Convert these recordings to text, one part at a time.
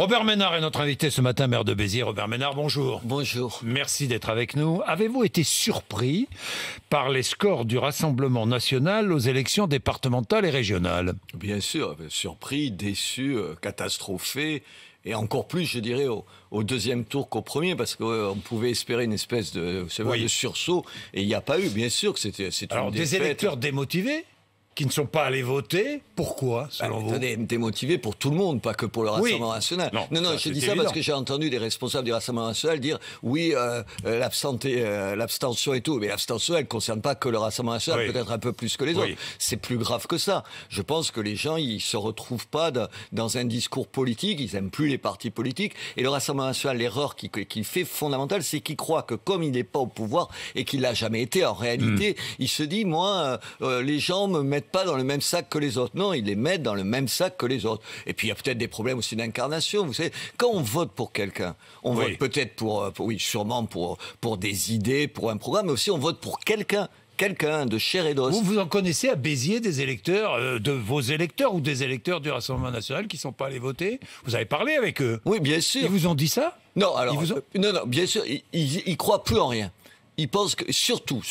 Robert Ménard est notre invité ce matin, maire de Béziers. Robert Ménard, bonjour. Bonjour. Merci d'être avec nous. Avez-vous été surpris par les scores du Rassemblement national aux élections départementales et régionales? Bien sûr, surpris, déçu, catastrophé, et encore plus, je dirais, au deuxième tour qu'au premier, parce qu'on pouvait espérer une espèce de sursaut, et il n'y a pas eu. Bien sûr que c'est une défaite. Alors, des électeurs démotivés qui ne sont pas allés voter, pourquoi, selon vous? Démotivé pour tout le monde, pas que pour le Rassemblement national. Non, je dis ça parce que j'ai entendu des responsables du Rassemblement national dire oui, l'abstention et tout. Mais l'abstention, elle ne concerne pas que le Rassemblement national, peut-être un peu plus que les autres. C'est plus grave que ça. Je pense que les gens, ils ne se retrouvent pas dans un discours politique, ils n'aiment plus les partis politiques. Et le Rassemblement national, l'erreur qu'il fait fondamentale, c'est qu'il croit que comme il n'est pas au pouvoir et qu'il l'a jamais été, en réalité, il se dit, moi, les gens me mettent pas dans le même sac que les autres. Non, ils les mettent dans le même sac que les autres. Et puis il y a peut-être des problèmes aussi d'incarnation. Vous savez, quand on vote pour quelqu'un, on vote peut-être sûrement pour des idées, pour un programme, mais aussi on vote pour quelqu'un de chair et d'os. Vous en connaissez à Béziers des électeurs, de vos électeurs ou des électeurs du Rassemblement national qui ne sont pas allés voter? Vous avez parlé avec eux? Oui, bien sûr. Ils vous ont dit ça? Non, alors, non, bien sûr, ils croient plus en rien. Ils pensent que, surtout,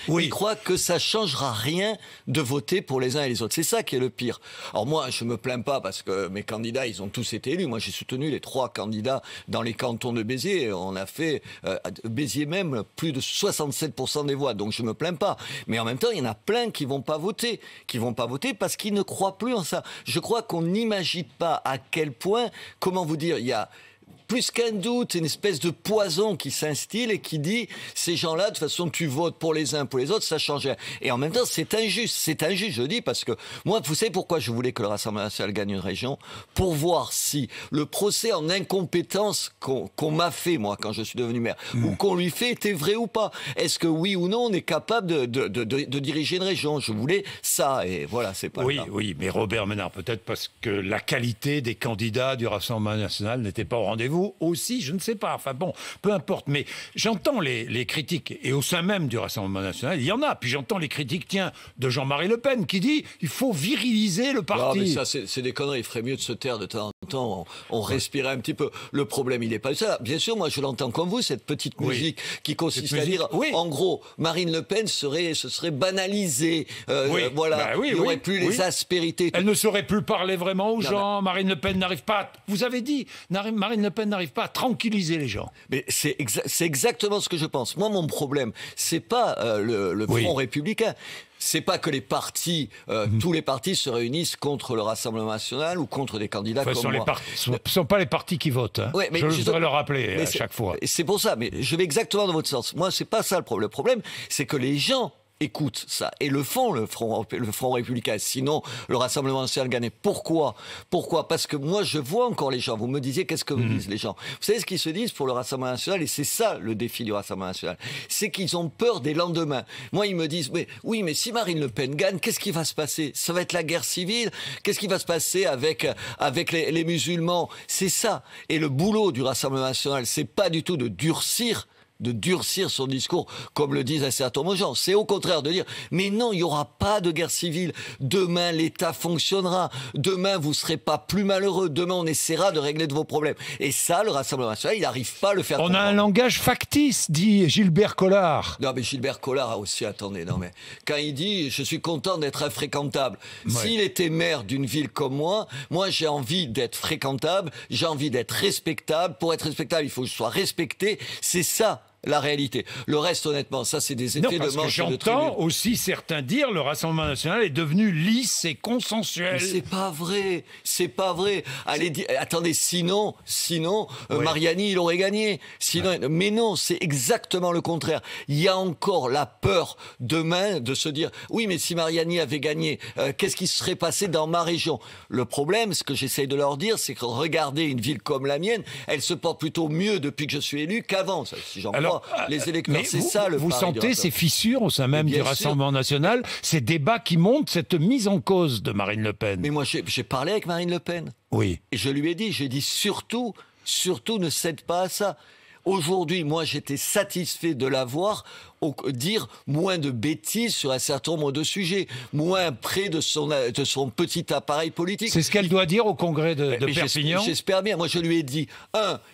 ils croient que ça changera rien de voter pour les uns et les autres. C'est ça qui est le pire. Alors moi, je me plains pas parce que mes candidats, ils ont tous été élus. Moi, j'ai soutenu les 3 candidats dans les cantons de Béziers. On a fait, Béziers même, plus de 67% des voix. Donc je me plains pas. Mais en même temps, il y en a plein qui vont pas voter. Qui vont pas voter parce qu'ils ne croient plus en ça. Je crois qu'on n'imagine pas à quel point, comment vous dire, il y a plus qu'un doute, une espèce de poison qui s'instille et qui dit ces gens-là, de toute façon, tu votes pour les uns, pour les autres, ça change rien. Et en même temps, c'est injuste. C'est injuste, je dis, parce que moi, vous savez pourquoi je voulais que le Rassemblement national gagne une région? Pour voir si le procès en incompétence qu'on m'a fait, moi, quand je suis devenu maire, ou qu'on lui fait, était vrai ou pas. Est-ce que oui ou non, on est capable de diriger une région? Je voulais ça, et voilà, c'est pas le cas. Oui, mais Robert Ménard, peut-être parce que la qualité des candidats du Rassemblement national n'était pas au rendez-vous. Aussi, je ne sais pas, enfin bon, peu importe, mais j'entends les critiques, et au sein même du Rassemblement national, il y en a, puis j'entends les critiques, de Jean-Marie Le Pen, qui dit, il faut viriliser le parti. Non, mais ça, c'est des conneries, il ferait mieux de se taire de temps en temps, on respirait un petit peu. Le problème, il n'est pas ça. Bien sûr, moi, je l'entends comme vous, cette petite musique qui consiste à dire, en gros, Marine Le Pen se serait banalisée, voilà, il n'y aurait plus les aspérités. Elle ne saurait plus parler vraiment aux gens, Marine Le Pen n'arrive pas, vous avez dit, Marine Le Pen n'arrive pas à tranquilliser les gens. Mais c'est exactement ce que je pense. Moi, mon problème, c'est pas le Front républicain. C'est pas que les partis, tous les partis se réunissent contre le Rassemblement national ou contre des candidats comme moi. Ce ne sont pas les partis qui votent. Hein. Ouais, mais je voudrais le rappeler à chaque fois. C'est pour ça, mais je vais exactement dans votre sens. Moi, c'est pas ça le problème. Le problème, c'est que les gens écoute ça et le Front républicain. Sinon, le Rassemblement national gagnait. Pourquoi? Parce que moi, je vois encore les gens. Vous me disiez, qu'est-ce que vous disent les gens? Vous savez ce qu'ils se disent pour le Rassemblement national, et c'est ça le défi du Rassemblement national, c'est qu'ils ont peur des lendemains. Moi, ils me disent, mais si Marine Le Pen gagne, qu'est-ce qui va se passer? Ça va être la guerre civile? Qu'est-ce qui va se passer avec les musulmans? C'est ça. Et le boulot du Rassemblement national, c'est pas du tout de durcir son discours, comme le disent un certain nombre de gens. C'est au contraire de dire, mais non, il n'y aura pas de guerre civile. Demain, l'État fonctionnera. Demain, vous ne serez pas plus malheureux. Demain, on essaiera de régler de vos problèmes. Et ça, le Rassemblement national, il n'arrive pas à le faire comprendre. On a un langage factice, dit Gilbert Collard. Non, mais Gilbert Collard a aussi, attendez, non, mais quand il dit, je suis content d'être infréquentable. S'il était maire d'une ville comme moi, j'ai envie d'être fréquentable, j'ai envie d'être respectable. Pour être respectable, il faut que je sois respecté. C'est ça la réalité. Le reste, honnêtement, ça, c'est des effets de manche de tribune. J'entends aussi certains dire le Rassemblement national est devenu lisse et consensuel. Mais c'est pas vrai. Allez, attendez, sinon, Mariani, il aurait gagné. Sinon, mais non, c'est exactement le contraire. Il y a encore la peur demain de se dire, oui, mais si Mariani avait gagné, qu'est-ce qui se serait passé dans ma région? Le problème, ce que j'essaye de leur dire, c'est que regardez une ville comme la mienne, elle se porte plutôt mieux depuis que je suis élu qu'avant, si j'en crois. Les électeurs, c'est ça le Vous sentez ces fissures au sein même du Rassemblement national, ces débats qui montent, cette mise en cause de Marine Le Pen? Mais moi, j'ai parlé avec Marine Le Pen. Oui. Et je lui ai dit surtout ne cède pas à ça. Aujourd'hui, moi, j'étais satisfait de l'avoir dire moins de bêtises sur un certain nombre de sujets, moins près de son petit appareil politique. C'est ce qu'elle doit dire au congrès de Perpignan. J'espère bien. Moi, je lui ai dit,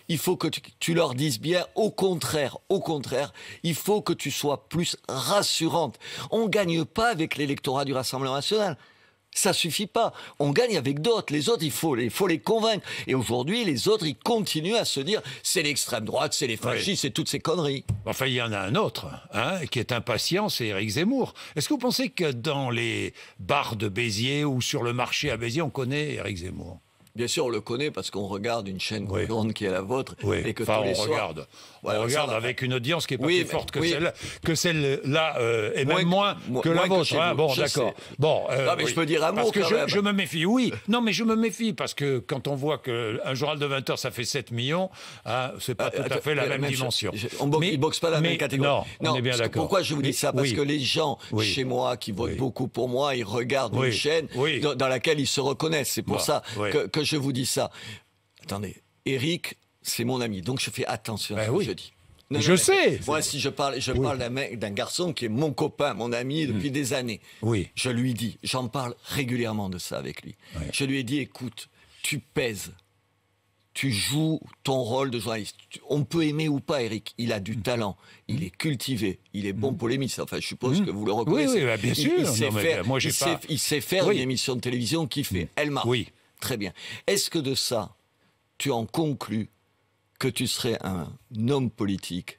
il faut que tu leur dises bien, au contraire, il faut que tu sois plus rassurante. On ne gagne pas avec l'électorat du Rassemblement national. Ça suffit pas. On gagne avec d'autres. Les autres, il faut les convaincre. Et aujourd'hui, les autres, ils continuent à se dire c'est l'extrême droite, c'est les fascistes, c'est toutes ces conneries. Enfin, il y en a un autre qui est impatient, c'est Éric Zemmour. Est-ce que vous pensez que dans les bars de Béziers ou sur le marché à Béziers, on connaît Éric Zemmour? Bien sûr, on le connaît parce qu'on regarde une chaîne concurrente qui est la vôtre. Et que tous les soirs... On regarde avec une audience qui est pas plus forte que celle-là, et même moins que la vôtre. Bon, d'accord. Bon, mais je peux dire un mot. Parce que je me méfie. Oui, non, mais je me méfie parce que quand on voit qu'un journal de 20 heures, ça fait 7 millions, c'est pas tout à fait la même dimension. Ils boxent pas la même catégorie. Non, on est bien d'accord. Pourquoi je vous dis ça? Parce que les gens chez moi qui votent beaucoup pour moi, ils regardent une chaîne dans laquelle ils se reconnaissent. C'est pour ça que je vous dis ça. Attendez, Éric, c'est mon ami, donc je fais attention à ce que je dis. Je sais. Moi, si je parle d'un garçon qui est mon copain, mon ami depuis des années. Je lui dis, j'en parle régulièrement de ça avec lui. Je lui ai dit, écoute, tu pèses, tu joues ton rôle de journaliste. On peut aimer ou pas Éric, il a du talent, il est cultivé, il est bon polémiste. Enfin, je suppose que vous le reconnaissez. Oui, bien sûr. Il sait faire une émission de télévision qui fait. Elle marche. Très bien. Est-ce que de ça, tu en conclus que tu serais un homme politique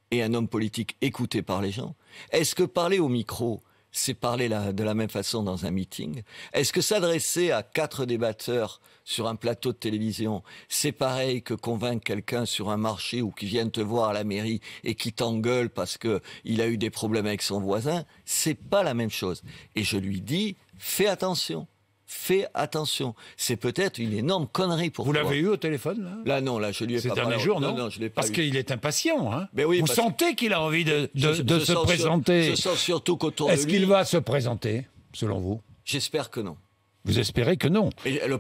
et un homme politique écouté par les gens? Est-ce que parler au micro, c'est parler de la même façon dans un meeting? Est-ce que s'adresser à 4 débatteurs sur un plateau de télévision, c'est pareil que convaincre quelqu'un sur un marché ou qui vient te voir à la mairie et qui t'engueule parce qu'il a eu des problèmes avec son voisin? C'est pas la même chose. Et je lui dis, fais attention. Fais attention. C'est peut-être une énorme connerie pour toi. Vous l'avez eu au téléphone, là? Là, je lui ai pas parlé. Ces derniers jours, non, je l'ai pas Parce eu. qu'il est impatient, Ben oui, vous sentez qu'il a envie de se présenter. Je sens surtout qu'autour de lui... Est-ce qu'il va se présenter, selon vous? J'espère que non. Vous espérez que non?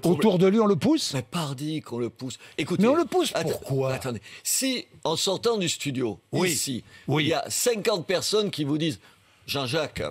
Autour de lui, on le pousse? Mais pardi qu'on le pousse. Écoutez, mais on le pousse pourquoi? Attendez. Si, en sortant du studio, ici, il y a 50 personnes qui vous disent « Jean-Jacques,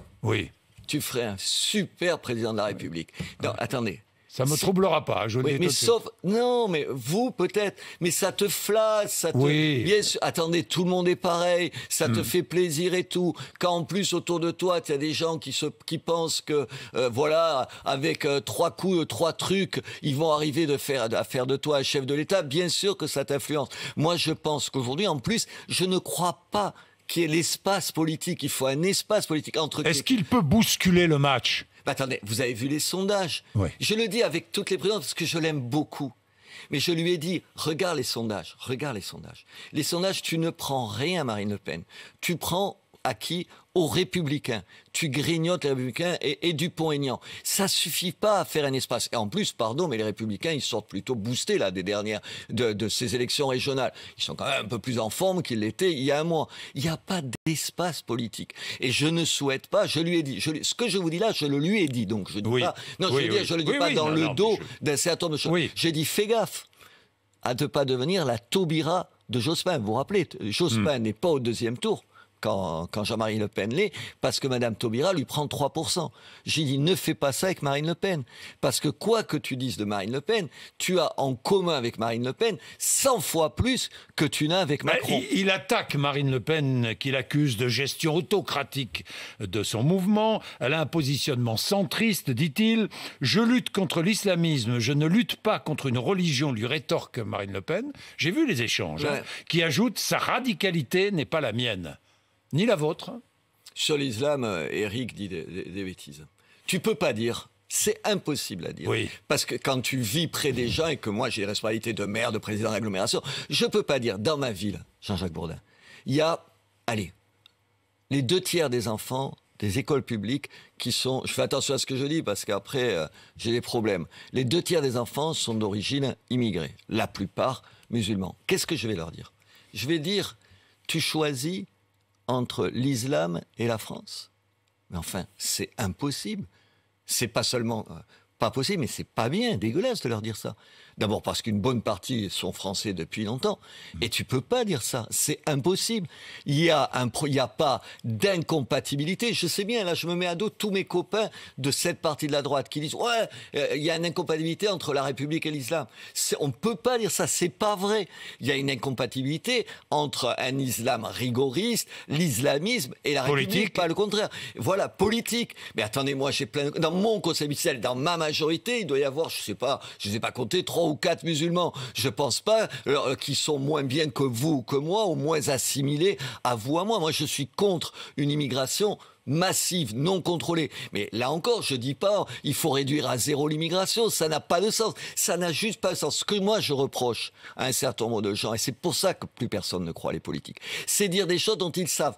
tu ferais un super président de la République. » Non, attendez. Ça me troublera pas, je dis. Mais sauf, non, mais vous peut-être, mais ça te flatte, ça te. Bien sûr, attendez, tout le monde est pareil, ça te fait plaisir et tout. Quand en plus autour de toi, il y a des gens qui pensent que, voilà, avec 3 coups, 3 trucs, ils vont arriver à faire de toi un chef de l'État. Bien sûr que ça t'influence. Moi, je pense qu'aujourd'hui, en plus, je ne crois pas qu'il y ait l'espace politique. Il faut un espace politique entre. Est-ce qu'il peut bousculer le match? Attendez, vous avez vu les sondages. Je le dis avec toutes les prudенces parce que je l'aime beaucoup. Mais je lui ai dit, regarde les sondages. Les sondages, tu ne prends rien à Marine Le Pen. Tu prends à qui? Aux Républicains. Tu grignotes les Républicains et Dupont-Aignan. Ça suffit pas à faire un espace. Et en plus, pardon, mais les Républicains, ils sortent plutôt boostés là des dernières de ces élections régionales. Ils sont quand même un peu plus en forme qu'ils l'étaient il y a un mois. Il n'y a pas d'espace politique. Et je ne souhaite pas. Je lui ai dit. Ce que je vous dis là, je le lui ai dit. Donc je dis pas. Non, je le dis pas dans le dos d'un certain nombre de choses. J'ai dit fais gaffe à ne pas devenir la Taubira de Jospin. Vous vous rappelez, Jospin n'est pas au 2e tour. Quand Jean-Marie Le Pen l'est, parce que Mme Taubira lui prend 3%. J'ai dit, ne fais pas ça avec Marine Le Pen. Parce que quoi que tu dises de Marine Le Pen, tu as en commun avec Marine Le Pen 100 fois plus que tu n'as avec Macron. Il attaque Marine Le Pen, qu'il accuse de gestion autocratique de son mouvement. Elle a un positionnement centriste, dit-il. Je lutte contre l'islamisme, je ne lutte pas contre une religion, lui rétorque Marine Le Pen. J'ai vu les échanges, qui ajoutent, sa radicalité n'est pas la mienne. Ni la vôtre. Sur l'islam, Éric dit des bêtises. Tu peux pas dire, c'est impossible à dire. Parce que quand tu vis près des gens et que moi j'ai des responsabilités de maire, de président d'agglomération, je peux pas dire, dans ma ville, Jean-Jacques Bourdin, il y a, les 2 tiers des enfants des écoles publiques qui sont... Je fais attention à ce que je dis parce qu'après, j'ai des problèmes. Les 2 tiers des enfants sont d'origine immigrée. La plupart musulmans. Qu'est-ce que je vais leur dire? Je vais dire, tu choisis entre l'islam et la France. Mais enfin, c'est impossible. C'est pas seulement pas possible, mais c'est pas bien, dégueulasse de leur dire ça. D'abord parce qu'une bonne partie sont français depuis longtemps. Et tu peux pas dire ça. C'est impossible. Il y a pas d'incompatibilité. Je sais bien, là, je me mets à dos tous mes copains de cette partie de la droite qui disent, ouais, il y a une incompatibilité entre la République et l'islam. On peut pas dire ça. C'est pas vrai. Il y a une incompatibilité entre un islam rigoriste, l'islamisme et la République, pas le contraire. Voilà, politique. Mais attendez, moi, dans mon conseil municipal, dans ma majorité, il doit y avoir, je sais pas compter 3 ou 4 musulmans. Je pense pas qu'ils sont moins bien que vous ou que moi, ou moins assimilés à vous, à moi. Moi, je suis contre une immigration massive, non contrôlée. Mais là encore, je dis pas, il faut réduire à 0 l'immigration. Ça n'a pas de sens. Ça n'a juste pas de sens. Ce que moi, je reproche à un certain nombre de gens, et c'est pour ça que plus personne ne croit les politiques, c'est dire des choses dont ils savent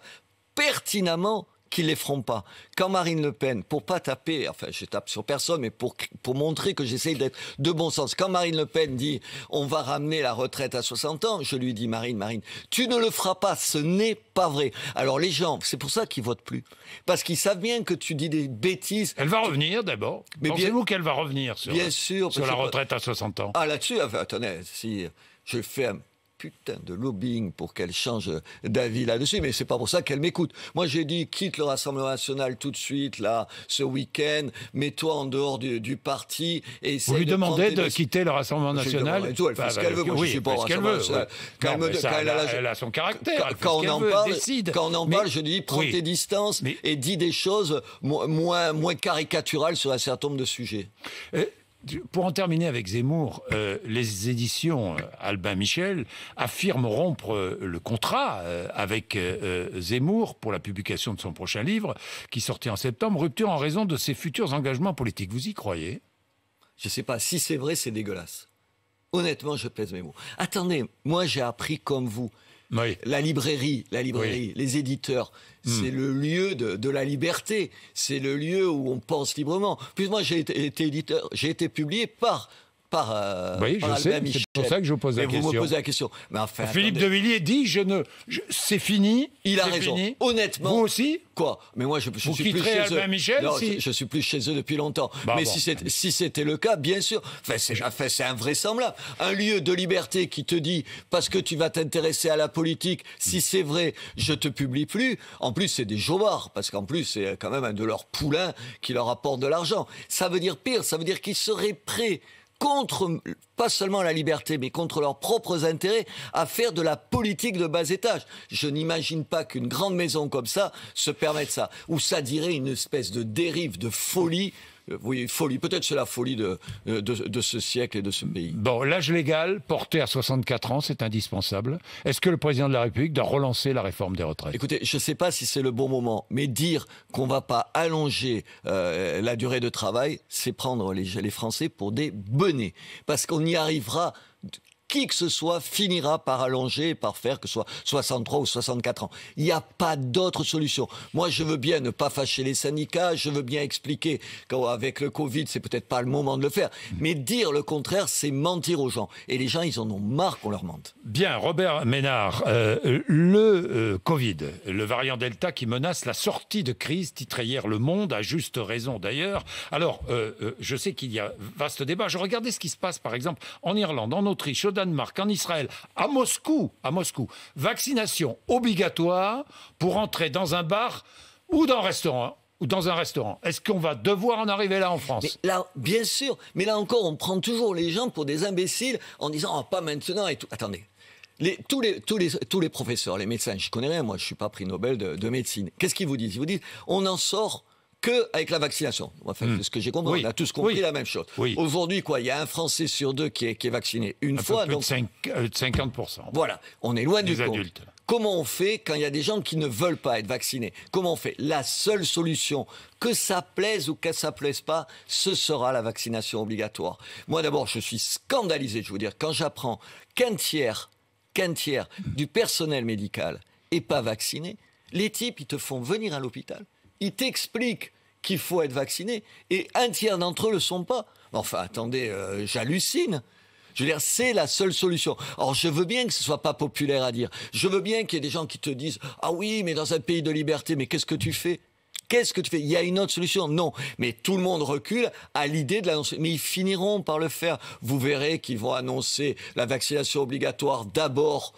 pertinemment qu'ils les feront pas. Quand Marine Le Pen, pour pas taper, enfin je tape sur personne, mais pour montrer que j'essaye d'être de bon sens, quand Marine Le Pen dit on va ramener la retraite à 60 ans, je lui dis Marine, tu ne le feras pas, ce n'est pas vrai. Alors les gens, c'est pour ça qu'ils votent plus. Parce qu'ils savent bien que tu dis des bêtises. Elle va revenir d'abord. Mais pensez-vous qu'elle va revenir sur la retraite à 60 ans? Ah là-dessus, enfin, attendez, si je fais un putain de lobbying pour qu'elle change d'avis là-dessus, mais c'est pas pour ça qu'elle m'écoute. Moi, j'ai dit, quitte le Rassemblement National tout de suite, là, ce week-end, mets-toi en dehors du parti et essaye. Vous lui demandez de quitter le Rassemblement National? Elle fait ce qu'elle veut. Moi, je suis pas au Rassemblement National. Elle a son caractère. Quand on en parle, je dis, prends tes distances et dis des choses moins caricaturales sur un certain nombre de sujets. Pour en terminer avec Zemmour, les éditions Albin Michel affirment rompre le contrat avec Zemmour pour la publication de son prochain livre, qui sortit en septembre, rupture en raison de ses futurs engagements politiques. Vous y croyez? Je ne sais pas. Si c'est vrai, c'est dégueulasse. Honnêtement, je pèse mes mots. Attendez, moi j'ai appris comme vous. Oui. La librairie, les éditeurs, c'est le lieu de la liberté. C'est le lieu où on pense librement. Puis moi, j'ai été éditeur, j'ai été publié par oui, je sais, c'est pour ça que je vous pose la question. Vous me posez la question. Mais enfin, Philippe de Villiers dit c'est fini. Il a raison. Fini. Honnêtement. Vous aussi? Quoi? Mais moi, je suis plus chez Albin eux. Michel, non, je suis plus chez eux depuis longtemps. Mais si c'était le cas, bien sûr. C'est invraisemblable. Un lieu de liberté qui te dit, parce que tu vas t'intéresser à la politique, si c'est vrai, je te publie plus. En plus, c'est des jovards, parce qu'en plus, c'est quand même un de leurs poulains qui leur apporte de l'argent. Ça veut dire pire. Ça veut dire qu'ils seraient prêts, contre, pas seulement la liberté, mais contre leurs propres intérêts, à faire de la politique de bas étage. Je n'imagine pas qu'une grande maison comme ça se permette ça. Ou ça dirait une espèce de dérive, de folie. Oui, folie. Peut-être c'est la folie de ce siècle et de ce pays. Bon, l'âge légal porté à 64 ans, c'est indispensable. Est-ce que le président de la République doit relancer la réforme des retraites? Écoutez, je ne sais pas si c'est le bon moment, mais dire qu'on ne va pas allonger la durée de travail, c'est prendre les Français pour des benets. Parce qu'on y arrivera... Qui que ce soit finira par allonger, par faire que ce soit 63 ou 64 ans. Il n'y a pas d'autre solution. Moi, je veux bien ne pas fâcher les syndicats, je veux bien expliquer qu'avec le Covid, c'est peut-être pas le moment de le faire. Mais dire le contraire, c'est mentir aux gens. Et les gens, ils en ont marre qu'on leur mente. Bien, Robert Ménard, le Covid, le variant Delta qui menace la sortie de crise, titrait hier Le Monde, à juste raison d'ailleurs. Alors, je sais qu'il y a vaste débat. Je regardais ce qui se passe, par exemple, en Irlande, en Autriche, au Danemark, en Israël, à Moscou. Vaccination obligatoire pour entrer dans un bar ou dans un restaurant. Est-ce qu'on va devoir en arriver là en France? Mais là, bien sûr. Mais là encore, on prend toujours les gens pour des imbéciles en disant pas maintenant et tout. Attendez. Tous les professeurs, les médecins, je connais rien, moi, je suis pas prix Nobel de médecine. Qu'est-ce qu'ils vous disent? Ils vous disent, on en sort qu'avec la vaccination. Enfin, ce que j'ai compris, on a tous compris la même chose. Oui. Aujourd'hui, il y a un Français sur deux qui est vacciné une fois. Donc 50%. Voilà, on est loin du compte. Adultes. Comment on fait quand il y a des gens qui ne veulent pas être vaccinés? Comment on fait? La seule solution, que ça plaise ou que ça plaise pas, ce sera la vaccination obligatoire. Moi, d'abord, je suis scandalisé, je veux dire, quand j'apprends qu'un tiers du personnel médical est pas vacciné, les types, ils te font venir à l'hôpital, ils t'expliquent qu'il faut être vacciné, et un tiers d'entre eux le sont pas. Enfin, attendez, j'hallucine. Je veux dire, c'est la seule solution. Alors, je veux bien que ce soit pas populaire à dire. Je veux bien qu'il y ait des gens qui te disent « Ah oui, mais dans un pays de liberté, mais qu'est-ce que tu fais ?» Qu'est-ce que tu fais? Il y a une autre solution? Non. Mais tout le monde recule à l'idée de l'annoncer. Mais ils finiront par le faire. Vous verrez qu'ils vont annoncer la vaccination obligatoire d'abord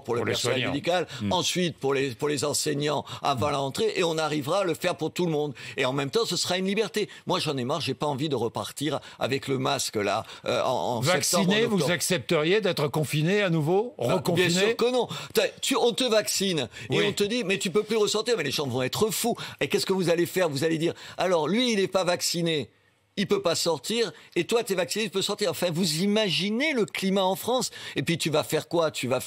pour le personnel médical, ensuite pour les enseignants avant la rentrée, et on arrivera à le faire pour tout le monde. Et en même temps, ce sera une liberté. Moi, j'en ai marre, j'ai pas envie de repartir avec le masque là en Vacciné, septembre, vous accepteriez d'être confiné à nouveau, reconfiné? Bien sûr que non. On te vaccine et on te dit mais tu peux plus ressortir, mais les gens vont être fous. Et qu'est-ce que vous allez faire? Vous allez dire alors lui il n'est pas vacciné, il peut pas sortir, et toi t'es vacciné, tu peux sortir. Enfin, vous imaginez le climat en France? Et puis tu vas faire quoi? Tu vas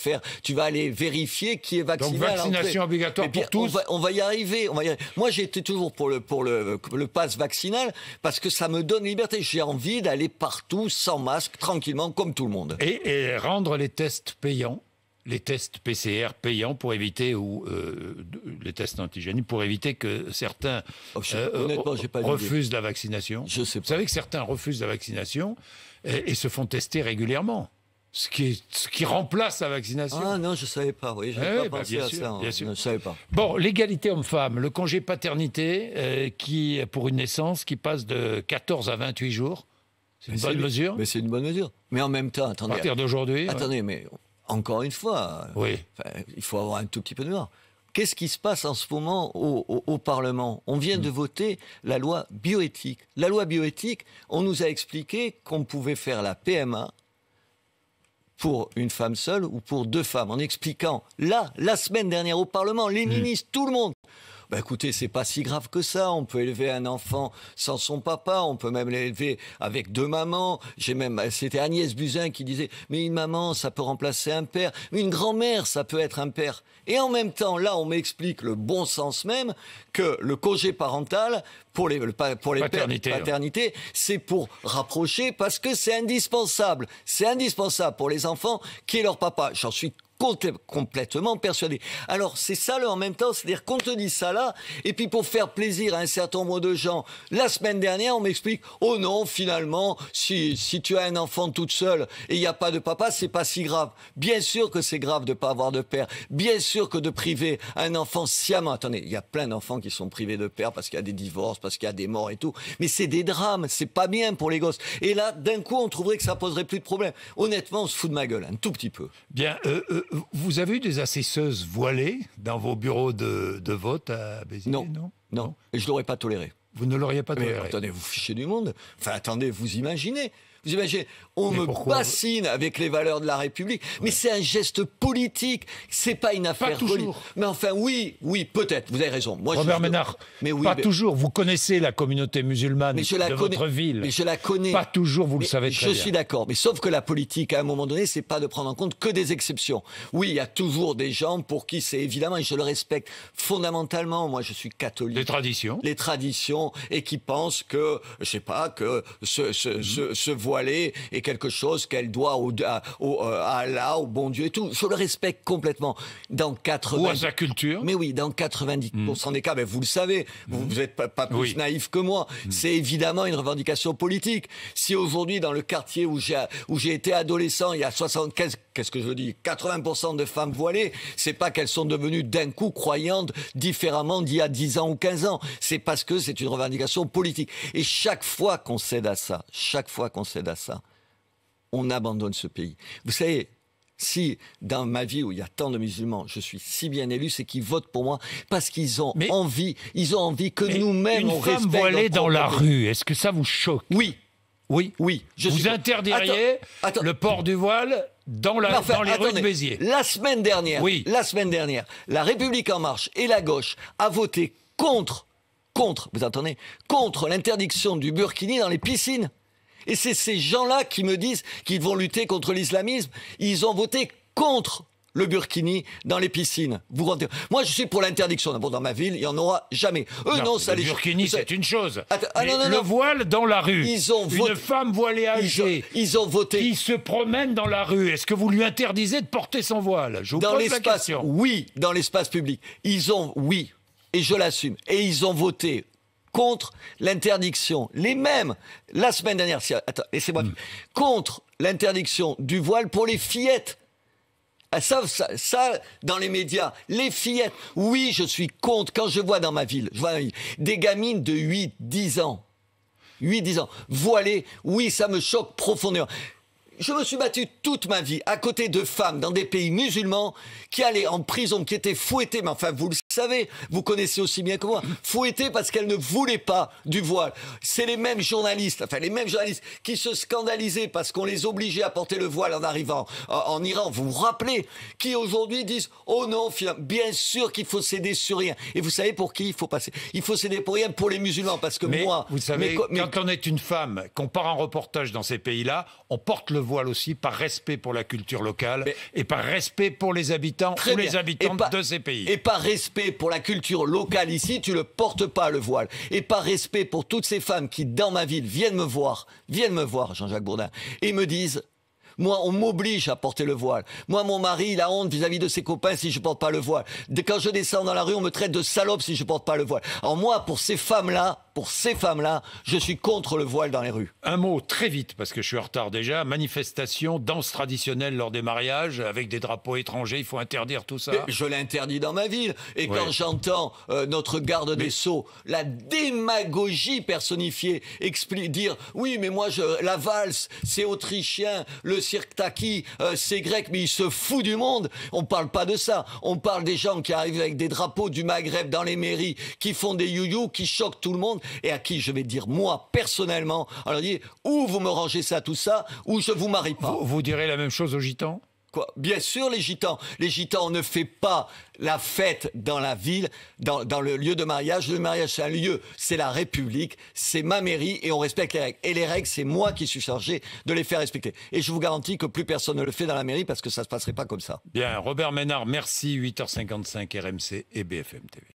aller vérifier qui est vacciné. Donc vaccination obligatoire pour tous. On va y arriver. Moi, j'ai été toujours pour le pass vaccinal parce que ça me donne liberté. J'ai envie d'aller partout sans masque, tranquillement, comme tout le monde. Et rendre les tests payants. Les tests PCR payants pour éviter, ou les tests antigéniques, pour éviter que certains refusent la vaccination. Je sais pas. Vous savez que certains refusent la vaccination et se font tester régulièrement, ce qui remplace la vaccination. Ah non, je ne savais pas. Oui, je n'avais pas pensé à ça. Bien sûr. Je ne savais pas. Bon, l'égalité homme-femme, le congé paternité qui pour une naissance qui passe de 14 à 28 jours. C'est une bonne mesure. Mais c'est une bonne mesure. Mais en même temps, attendez. À partir d'aujourd'hui. Attendez, mais encore une fois, il faut avoir un tout petit peu de mémoire. Qu'est-ce qui se passe en ce moment au Parlement? On vient de voter la loi bioéthique. La loi bioéthique, on nous a expliqué qu'on pouvait faire la PMA pour une femme seule ou pour deux femmes, en expliquant, là, la semaine dernière au Parlement, les ministres, tout le monde. Ben écoutez, c'est pas si grave que ça. On peut élever un enfant sans son papa. On peut même l'élever avec deux mamans. C'était Agnès Buzyn qui disait, mais une maman, ça peut remplacer un père. Mais une grand-mère, ça peut être un père. Et en même temps, là, on m'explique le bon sens même que le congé parental pour les paternités, c'est pour rapprocher parce que c'est indispensable. C'est indispensable pour les enfants qui est leur papa. J'en suis complètement persuadé. Alors c'est ça en même temps, c'est-à-dire qu'on te dit ça là, et puis pour faire plaisir à un certain nombre de gens, la semaine dernière on m'explique, oh non finalement, si tu as un enfant toute seule et il n'y a pas de papa, c'est pas si grave. Bien sûr que c'est grave de pas avoir de père, bien sûr que de priver un enfant sciemment, attendez, il y a plein d'enfants qui sont privés de père parce qu'il y a des divorces, parce qu'il y a des morts et tout, mais c'est des drames, c'est pas bien pour les gosses. Et là, d'un coup, on trouverait que ça poserait plus de problème. Honnêtement, on se fout de ma gueule, un tout petit peu. Bien, vous avez eu des assesseuses voilées dans vos bureaux de vote à Béziers? Non. Et je ne l'aurais pas toléré. Vous ne l'auriez pas toléré? Mais attendez, vous fichez du monde. Enfin, attendez, vous imaginez, on me bassine avec les valeurs de la République, mais c'est un geste politique, c'est pas une affaire politique. Mais enfin, oui, peut-être, vous avez raison. Moi, Robert Ménard, toujours. Vous connaissez la communauté musulmane de votre ville. Mais je la connais. Pas toujours, vous le savez très bien. Je suis d'accord, mais sauf que la politique, à un moment donné, c'est pas de prendre en compte que des exceptions. Oui, il y a toujours des gens pour qui c'est évidemment, et je le respecte fondamentalement, moi je suis catholique. Les traditions, et qui pensent que, je sais pas, que se voiler est quelque chose qu'elle doit à Allah, au bon Dieu et tout. Je le respecte complètement. Ou à sa culture. Mais oui, dans 90% des cas, mais vous le savez, vous n'êtes pas plus naïf que moi. C'est évidemment une revendication politique. Si aujourd'hui, dans le quartier où j'ai été adolescent, il y a 80% de femmes voilées, c'est pas qu'elles sont devenues d'un coup croyantes différemment d'il y a 10 ans ou 15 ans. C'est parce que c'est une revendication politique. Et chaque fois qu'on cède à ça, on abandonne ce pays. Vous savez, si dans ma vie où il y a tant de musulmans, je suis si bien élu, c'est qu'ils votent pour moi parce qu'ils ont envie que nous-mêmes on respecte. Une femme voilée dans la rue, est-ce que ça vous choque? Oui. Vous interdiriez le port du voile dans les rues de Béziers? La semaine dernière, la République En Marche et la gauche a voté contre l'interdiction du burkini dans les piscines. Et c'est ces gens-là qui me disent qu'ils vont lutter contre l'islamisme. Ils ont voté contre le burkini dans les piscines. Moi, je suis pour l'interdiction. D'abord, dans ma ville, il n'y en aura jamais. Le burkini, c'est une chose. Le voile dans la rue. Une femme voilée âgée ils ont voté. Qui se promène dans la rue. Est-ce que vous lui interdisez de porter son voile? Je vous pose la question. Oui, dans l'espace public. Et je l'assume. Et ils ont voté contre l'interdiction, les mêmes, la semaine dernière, laissez-moi, contre l'interdiction du voile pour les fillettes. Ah, ça, dans les médias, les fillettes, oui, je suis contre. Quand je vois dans ma ville, des gamines de 8, 10 ans, 8-10 ans, voilées, oui, ça me choque profondément. Je me suis battu toute ma vie à côté de femmes dans des pays musulmans qui allaient en prison, qui étaient fouettées, mais enfin vous le savez, vous connaissez aussi bien que moi, fouettées parce qu'elles ne voulaient pas du voile. C'est les mêmes journalistes qui se scandalisaient parce qu'on les obligeait à porter le voile en arrivant en Iran, vous vous rappelez, qui aujourd'hui disent « Oh non, bien sûr qu'il faut céder sur rien ». Et vous savez pour qui il faut passer? Il faut céder pour rien pour les musulmans, parce que moi... Vous savez, quand on est une femme, qu'on part en reportage dans ces pays-là, on porte le voile aussi par respect pour la culture locale et par respect pour les habitants ou les habitantes de ces pays. Et par respect pour la culture locale ici, tu ne portes pas le voile. Et par respect pour toutes ces femmes qui, dans ma ville, viennent me voir, Jean-Jacques Bourdin, et me disent... Moi, on m'oblige à porter le voile. Moi, mon mari, il a honte vis-à-vis de ses copains si je porte pas le voile. Quand je descends dans la rue, on me traite de salope si je porte pas le voile. Alors moi, pour ces femmes-là, je suis contre le voile dans les rues. Un mot très vite, parce que je suis en retard déjà. Manifestation, danse traditionnelle lors des mariages, avec des drapeaux étrangers, il faut interdire tout ça. Mais je l'interdis dans ma ville. Et quand j'entends notre garde des Sceaux, la démagogie personnifiée, dire « Oui, mais moi, la valse, c'est autrichien, le cirque Taki, c'est grec, mais il se fout du monde ». On parle pas de ça. On parle des gens qui arrivent avec des drapeaux du Maghreb dans les mairies, qui font des you-you, qui choquent tout le monde, et à qui je vais dire, moi, personnellement, alors dire, ou vous me rangez ça, tout ça, ou je vous marie pas. Vous direz la même chose aux Gitans ? Quoi? Bien sûr, les Gitans. Les Gitans, on ne fait pas la fête dans la ville, dans le lieu de mariage. Le mariage, c'est un lieu, c'est la République, c'est ma mairie, et on respecte les règles. Et les règles, c'est moi qui suis chargé de les faire respecter. Et je vous garantis que plus personne ne le fait dans la mairie, parce que ça ne se passerait pas comme ça. Bien, Robert Ménard, merci. 8h55, RMC et BFM TV.